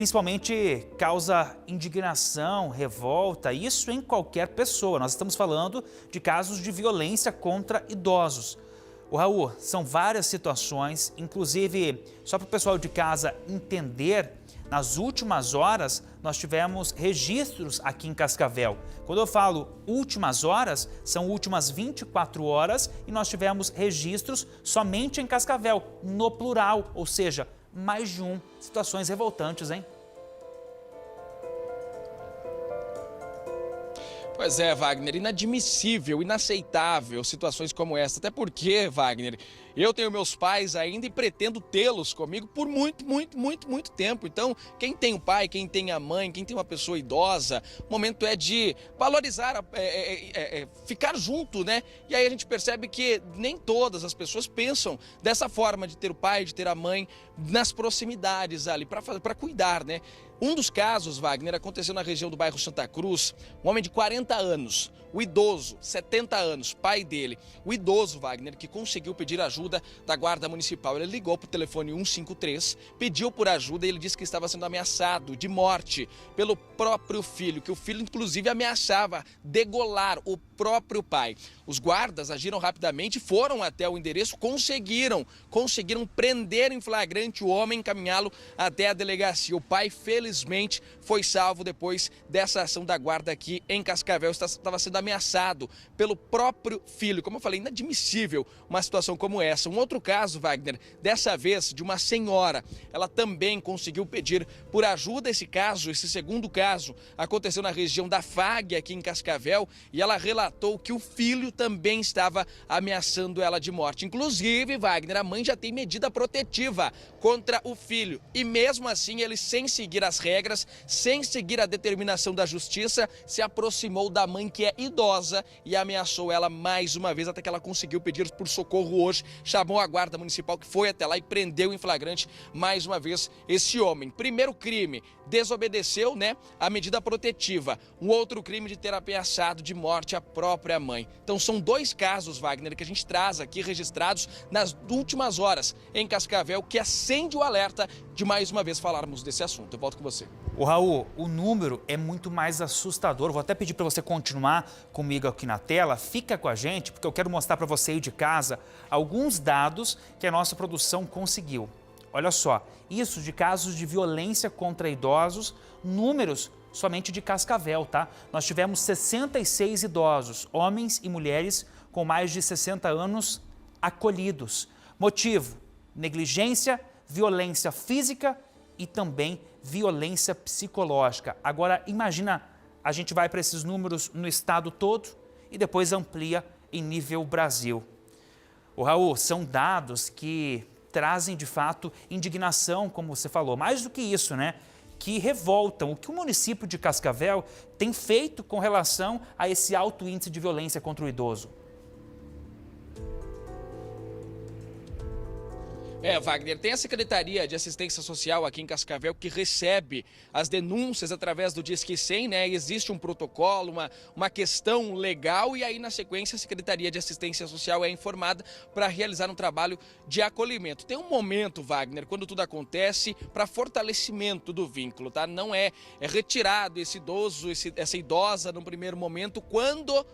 Principalmente causa indignação, revolta, isso em qualquer pessoa. Nós estamos falando de casos de violência contra idosos. O Raul, são várias situações, inclusive, só para o pessoal de casa entender, nas últimas horas nós tivemos registros aqui em Cascavel. Quando eu falo últimas horas, são últimas 24 horas e nós tivemos registros somente em Cascavel, no plural, ou seja, mais de um. Situações revoltantes, hein? Pois é, Wagner, inadmissível, inaceitável situações como essa. Até porque, Wagner, eu tenho meus pais ainda e pretendo tê-los comigo por muito tempo. Então, quem tem o pai, quem tem a mãe, quem tem uma pessoa idosa, o momento é de valorizar, ficar junto, né? E aí a gente percebe que nem todas as pessoas pensam dessa forma de ter o pai, de ter a mãe nas proximidades ali, para cuidar, né? Um dos casos, Wagner, aconteceu na região do bairro Santa Cruz. Um homem de 40 anos, o idoso, 70 anos, pai dele. O idoso, Wagner, que conseguiu pedir ajuda da Guarda Municipal. Ele ligou para o telefone 153, pediu por ajuda e ele disse que estava sendo ameaçado de morte pelo próprio filho, que o filho, inclusive, ameaçava degolar o próprio pai. Os guardas agiram rapidamente, foram até o endereço, conseguiram prender em flagrante o homem e encaminhá-lo até a delegacia. O pai, felizmente, foi salvo depois dessa ação da guarda aqui em Cascavel. Estava sendo ameaçado pelo próprio filho. Como eu falei, inadmissível uma situação como essa. Um outro caso, Wagner, dessa vez de uma senhora. Ela também conseguiu pedir por ajuda. Esse segundo caso, aconteceu na região da FAG, aqui em Cascavel, e ela relatou que o filho também estava ameaçando ela de morte. Inclusive, Wagner, a mãe já tem medida protetiva contra o filho. E mesmo assim, ele, sem seguir as regras, sem seguir a determinação da justiça, se aproximou da mãe, que é idosa, e ameaçou ela mais uma vez, até que ela conseguiu pedir por socorro hoje. Chamou a Guarda Municipal, que foi até lá e prendeu em flagrante mais uma vez esse homem. Primeiro crime, desobedeceu, né, a medida protetiva. Um outro crime de ter ameaçado de morte a própria mãe. Então são dois casos, Wagner, que a gente traz aqui registrados nas últimas horas em Cascavel, que acende o alerta de mais uma vez falarmos desse assunto. Eu volto com você. O Raul, o número é muito mais assustador. Vou até pedir para você continuar comigo aqui na tela. Fica com a gente, porque eu quero mostrar para você aí de casa alguns dados que a nossa produção conseguiu. Olha só, isso de casos de violência contra idosos, números somente de Cascavel, tá? Nós tivemos 66 idosos, homens e mulheres com mais de 60 anos acolhidos. Motivo: negligência, violência física e também violência psicológica. Agora, imagina, a gente vai para esses números no estado todo e depois amplia em nível Brasil. O Raul, são dados que trazem, de fato, indignação, como você falou. Mais do que isso, né? Que revoltam. O que o município de Cascavel tem feito com relação a esse alto índice de violência contra o idoso? Wagner, tem a Secretaria de Assistência Social aqui em Cascavel que recebe as denúncias através do Disque 100, né? Existe um protocolo, uma questão legal e aí na sequência a Secretaria de Assistência Social é informada para realizar um trabalho de acolhimento. Tem um momento, Wagner, quando tudo acontece para fortalecimento do vínculo, tá? Não é retirado esse idoso, essa idosa no primeiro momento quando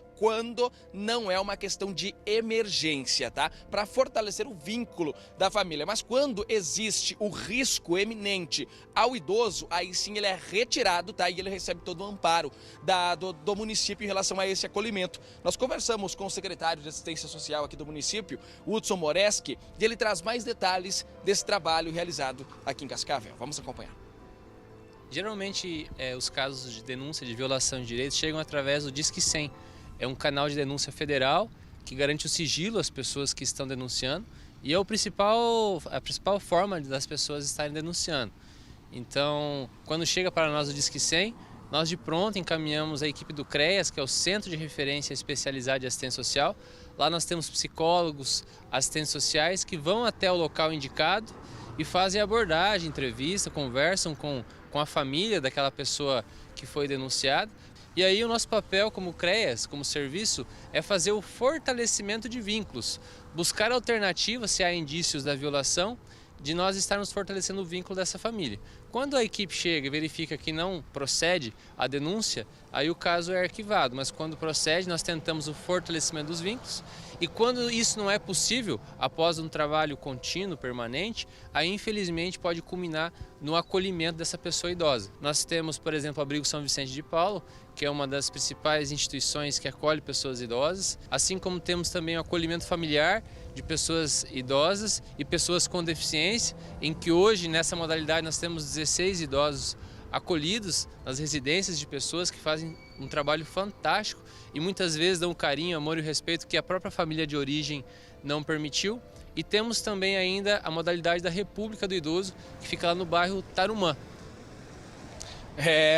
não é uma questão de emergência, tá? Para fortalecer o vínculo da família. Mas quando existe o risco eminente ao idoso, aí sim ele é retirado, tá? E ele recebe todo o amparo do município em relação a esse acolhimento. Nós conversamos com o secretário de Assistência Social aqui do município, Hudson Moreski, e ele traz mais detalhes desse trabalho realizado aqui em Cascavel. Vamos acompanhar. Geralmente, os casos de denúncia de violação de direitos chegam através do Disque 100. É um canal de denúncia federal que garante o sigilo às pessoas que estão denunciando e é a principal forma das pessoas estarem denunciando. Então, quando chega para nós o Disque 100, nós de pronto encaminhamos a equipe do CREAS, que é o Centro de Referência Especializado de Assistência Social. Lá nós temos psicólogos, assistentes sociais que vão até o local indicado e fazem abordagem, entrevista, conversam com a família daquela pessoa que foi denunciada. E aí o nosso papel como CREAS, como serviço, é fazer o fortalecimento de vínculos, buscar alternativas se há indícios da violação de nós estarmos fortalecendo o vínculo dessa família. Quando a equipe chega e verifica que não procede a denúncia, aí o caso é arquivado, mas quando procede, nós tentamos o fortalecimento dos vínculos, e quando isso não é possível, após um trabalho contínuo, permanente, aí infelizmente pode culminar no acolhimento dessa pessoa idosa. Nós temos, por exemplo, o Abrigo São Vicente de Paulo, que é uma das principais instituições que acolhe pessoas idosas, assim como temos também o acolhimento familiar de pessoas idosas e pessoas com deficiência, em que hoje, nessa modalidade, nós temos 16 idosos acolhidos nas residências de pessoas que fazem um trabalho fantástico e muitas vezes dão o carinho, amor e o respeito que a própria família de origem não permitiu. E temos também ainda a modalidade da República do Idoso, que fica lá no bairro Tarumã.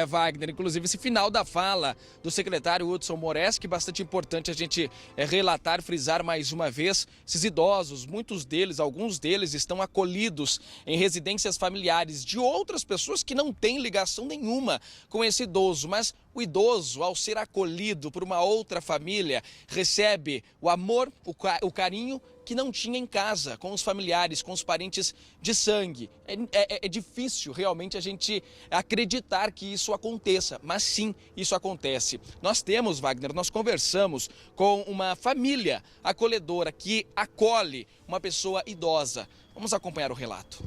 Wagner, inclusive esse final da fala do secretário Hudson Moreschi, bastante importante a gente relatar, frisar mais uma vez, esses idosos, muitos deles, alguns deles estão acolhidos em residências familiares de outras pessoas que não têm ligação nenhuma com esse idoso, mas o idoso, ao ser acolhido por uma outra família, recebe o amor, o carinho que não tinha em casa, com os familiares, com os parentes de sangue. É difícil realmente a gente acreditar que isso aconteça, mas sim, isso acontece. Nós temos, Wagner, nós conversamos com uma família acolhedora que acolhe uma pessoa idosa. Vamos acompanhar o relato.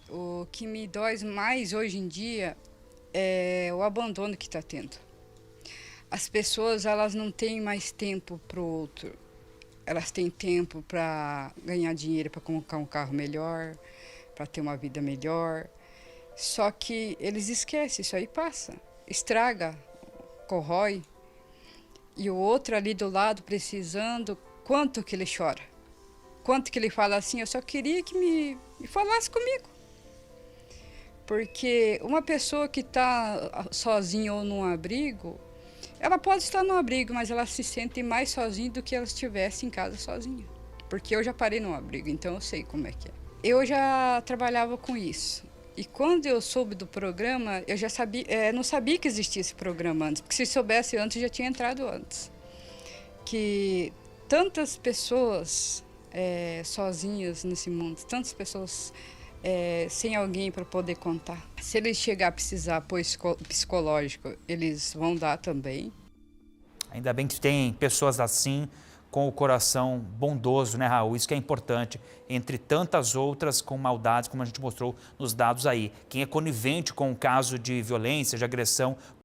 O que me dói mais hoje em dia é o abandono que está tendo. As pessoas, elas não têm mais tempo para o outro. Elas têm tempo para ganhar dinheiro, para colocar um carro melhor, para ter uma vida melhor. Só que eles esquecem, isso aí passa, estraga, corrói. E o outro ali do lado precisando, quanto que ele chora? Quanto que ele fala assim, eu só queria que me falasse comigo. Porque uma pessoa que está sozinha ou num abrigo, ela pode estar no abrigo, mas ela se sente mais sozinha do que ela estivesse em casa sozinha. Porque eu já parei no abrigo, então eu sei como é que é. Eu já trabalhava com isso. E quando eu soube do programa, eu já sabia, não sabia que existia esse programa antes. Porque se soubesse antes, eu já tinha entrado antes. Que tantas pessoas sozinhas nesse mundo, tantas pessoas sem alguém para poder contar. Se eles chegar a precisar apoio psicológico, eles vão dar também. Ainda bem que tem pessoas assim, com o coração bondoso, né, Raul? Isso que é importante, entre tantas outras com maldades, como a gente mostrou nos dados aí. Quem é conivente com o caso de violência, de agressão